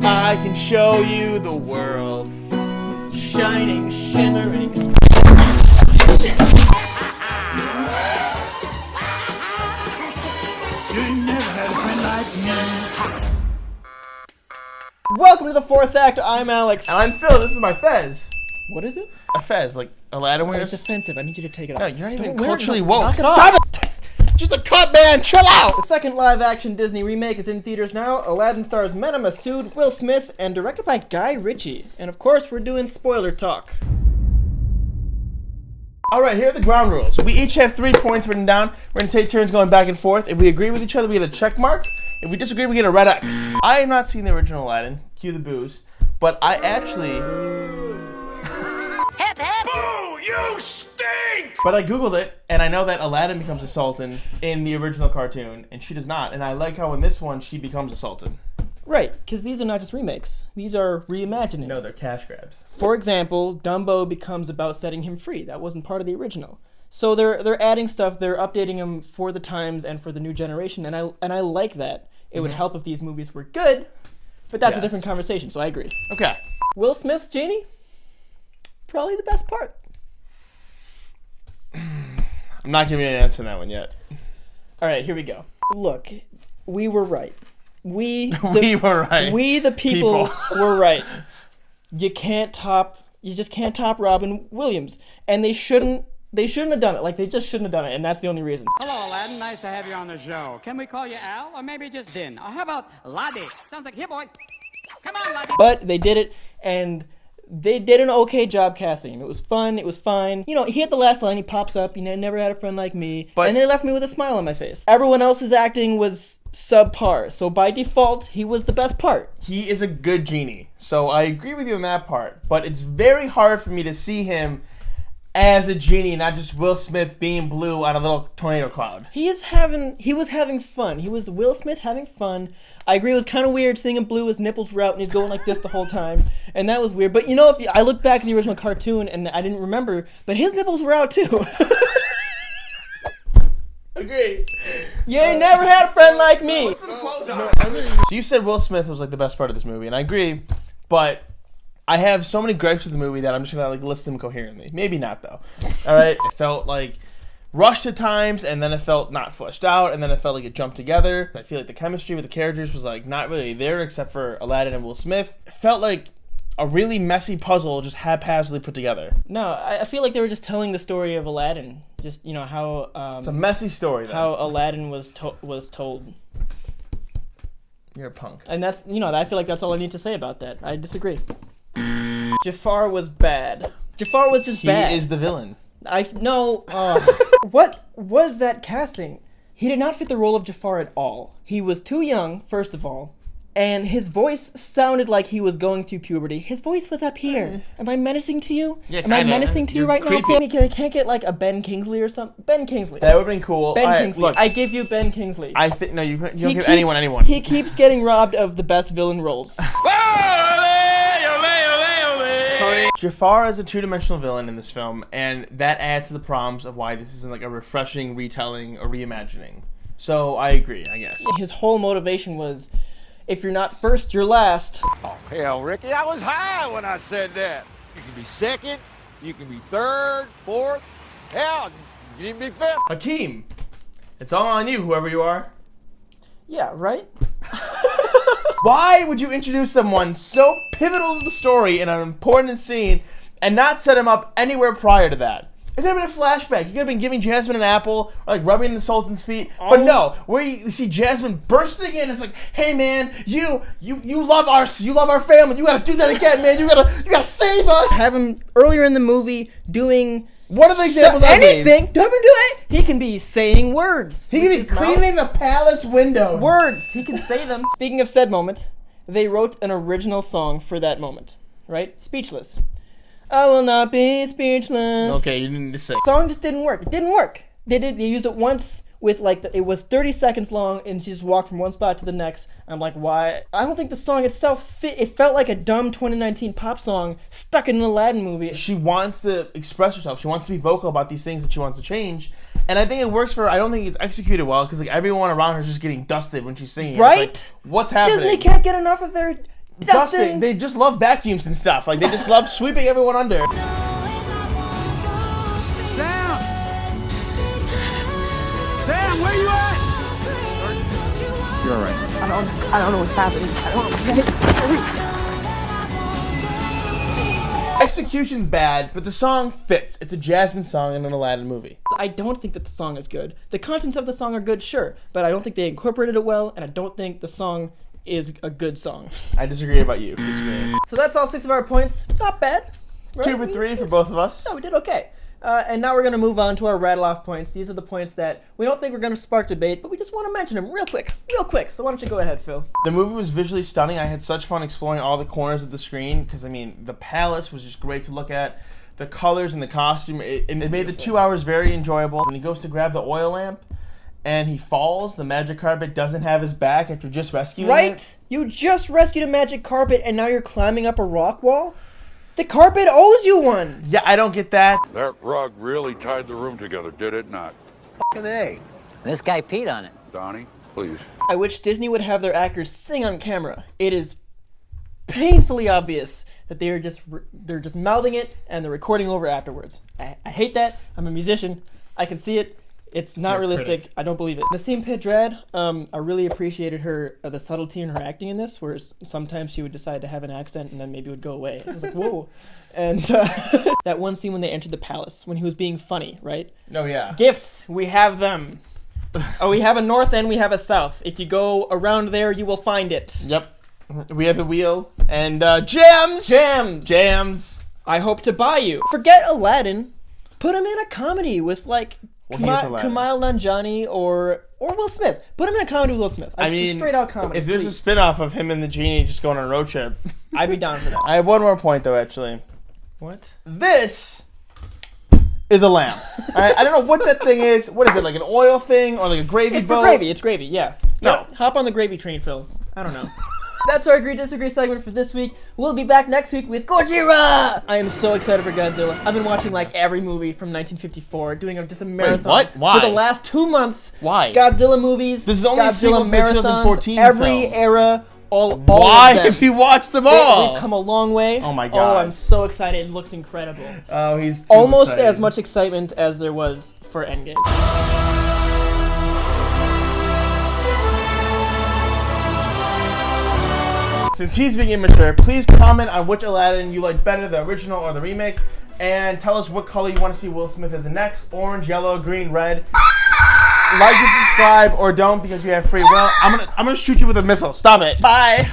I can show you the world. Shining, shimmering. Welcome to the fourth act. I'm Alex. And I'm Phil. This is my fez. What is it? A fez, like Aladdin wears. It's offensive. I need you to take it off. No, you're not even Don't culturally wear it. woke. Knock it Stop off. it! Just a cut, man. Chill out. The second live-action Disney remake is in theaters now. Aladdin stars Mena Massoud, Will Smith, and directed by Guy Ritchie. And of course, we're doing spoiler talk. All right, here are the ground rules. We each have 3 points written down. We're going to take turns going back and forth. If we agree with each other, we get a check mark. If we disagree, we get a red X. I have not seen the original Aladdin. Cue the boos. But I actually... Hip hip! Boo! You stink! But I Googled it, and I know that Aladdin becomes a sultan in the original cartoon, and she does not. And I like how in this one, she becomes a sultan. Right, because these are not just remakes. These are reimaginings. No, they're cash grabs. For example, Dumbo becomes about setting him free. That wasn't part of the original. So they're adding stuff. They're updating them for the times and for the new generation, and I like that. It would help if these movies were good, but that's a different conversation. So I agree. Okay. Will Smith's Genie, probably the best part. I'm not giving you an answer on that one yet. All right, here we go. Look, we were right. We were right. We the people were right. You just can't top Robin Williams, and they shouldn't have done it. Like, they just shouldn't have done it, and that's the only reason. Hello, Aladdin. Nice to have you on the show. Can we call you Al, or maybe just Din? Or how about Laddie? Sounds like, here, boy. Come on, Laddie. But they did it, and they did an okay job casting him. It was fun. It was fine. You know, he had the last line. He pops up. You know, never had a friend like me. But, and they left me with a smile on my face. Everyone else's acting was subpar. So by default, he was the best part. He is a good genie. So I agree with you on that part. But it's very hard for me to see him as a genie, not just Will Smith being blue on a little tornado cloud. He was having fun. He was Will Smith having fun. I agree, it was kind of weird seeing him blue, his nipples were out, and he's going like this the whole time. And that was weird. But you know, I look back at the original cartoon, and I didn't remember, but his nipples were out too. Agree. You ain't never had a friend like me. So you said Will Smith was like the best part of this movie, and I agree, but I have so many gripes with the movie that I'm just gonna like list them coherently. Maybe not though. All right. It felt like rushed at times, and then it felt not fleshed out, and then it felt like it jumped together. I feel like the chemistry with the characters was like not really there except for Aladdin and Will Smith. It felt like a really messy puzzle just haphazardly put together. No, I feel like they were just telling the story of Aladdin. Just, you know, how It's a messy story. Then. How Aladdin was told. You're a punk. And that's, you know, I feel like that's all I need to say about that. I disagree. Jafar was bad. Jafar was just bad. He is the villain. What was that casting? He did not fit the role of Jafar at all. He was too young, first of all, and his voice sounded like he was going through puberty. His voice was up here. Am I menacing to you? Yeah, Am I menacing to you right creepy. now? I can't get like a Ben Kingsley or something. Ben Kingsley. That would have been cool. Ben Kingsley. Look, I give you Ben Kingsley. I think no, you don't give anyone. He keeps getting robbed of the best villain roles. Jafar is a two-dimensional villain in this film, and that adds to the problems of why this isn't like a refreshing retelling or reimagining. So I agree, I guess. His whole motivation was, if you're not first, you're last. Oh, hell, Ricky, I was high when I said that. You can be second, you can be third, fourth, hell, you can be fifth. Hakeem, it's all on you, whoever you are. Yeah, right? Why would you introduce someone so pivotal to the story in an important scene and not set him up anywhere prior to that? It could have been a flashback. You could have been giving Jasmine an apple, or like rubbing the Sultan's feet. But no, where you see Jasmine bursting in, it's like, hey man, you love our family. You gotta do that again, man. You gotta save us. Have him earlier in the movie doing What are the examples I gave? anything. Don't even do it. He can be saying words. He can be cleaning the palace windows. Words. He can say them. Speaking of said moment, they wrote an original song for that moment, right? Speechless. I will not be speechless. Okay, you didn't need to say. Song just didn't work. It didn't work. They used it once with like it was 30 seconds long, and she just walked from one spot to the next. I'm like, why? I don't think the song itself fit. It felt like a dumb 2019 pop song stuck in an Aladdin movie. She wants to express herself. She wants to be vocal about these things that she wants to change. And I think it works for her. I don't think it's executed well because like everyone around her is just getting dusted when she's singing. Right? It's like, what's happening? Disney can't get enough of their Dusting. They just love vacuums and stuff. Like, they just love sweeping everyone under. Sam! Sam, where you at? You're all right. I don't know what's happening. I don't know what's happening. Execution's bad, but the song fits. It's a Jasmine song in an Aladdin movie. I don't think that the song is good. The contents of the song are good, sure, but I don't think they incorporated it well, and I don't think the song is a good song. I disagree about you. Disagree. So that's all 6 of our points. Not bad. Right? 2 for 3 for both of us. No, we did okay. And now we're going to move on to our rattle-off points. These are the points that we don't think we're going to spark debate, but we just want to mention them real quick. So why don't you go ahead, Phil? The movie was visually stunning. I had such fun exploring all the corners of the screen because, I mean, the palace was just great to look at. The colors and the costume, it made the 2 hours very enjoyable. When he goes to grab the oil lamp and he falls, the magic carpet doesn't have his back after just rescuing it. You just rescued a magic carpet and now you're climbing up a rock wall? The carpet owes you one! Yeah, I don't get that. That rug really tied the room together, did it not? Fucking A. This guy peed on it. Donnie, please. I wish Disney would have their actors sing on camera. It is painfully obvious that they're just mouthing it and they're recording over afterwards. I hate that. I'm a musician. I can see it. It's not realistic. I don't believe it. Nassim Pedrad, I really appreciated the subtlety in her acting in this, whereas sometimes she would decide to have an accent and then maybe it would go away. I was like, whoa. And that one scene when they entered the palace, when he was being funny, right? Oh, yeah. Gifts, we have them. Oh, we have a north and we have a south. If you go around there, you will find it. Yep. We have the wheel and jams! Jams! I hope to buy you. Forget Aladdin. Put him in a comedy with, like, Well, he's Aladdin. Kumail Nanjiani or Will Smith. Put him in a comedy with Will Smith. I mean, straight out comedy. if there's a please. spin-off of him and the Genie just going on a road trip. I'd be down for that. I have one more point, though, actually. What? This is a lamb. I don't know what that thing is. What is it, like an oil thing or like a gravy It's boat? for gravy. It's gravy, yeah. No. Hop on the gravy train, Phil. I don't know. That's our Agree-Disagree segment for this week. We'll be back next week with Gojira! I am so excited for Godzilla. I've been watching like every movie from 1954, doing just a marathon. what? Why? For the last 2 months. Why? Godzilla movies. This is only a Godzilla sequel to the marathons, 2014 every film. era, all Why of them. have you watched them all? We've come a long way. Oh my Oh, God. I'm so excited. It looks incredible. Oh, he's too Almost excited. as much excitement as there was for Endgame. Since he's being immature, please comment on which Aladdin you like better, the original or the remake, and tell us what color you want to see Will Smith as the next: orange, yellow, green, red. Like and subscribe, or don't because we have free will. I'm gonna shoot you with a missile. Stop it. Bye.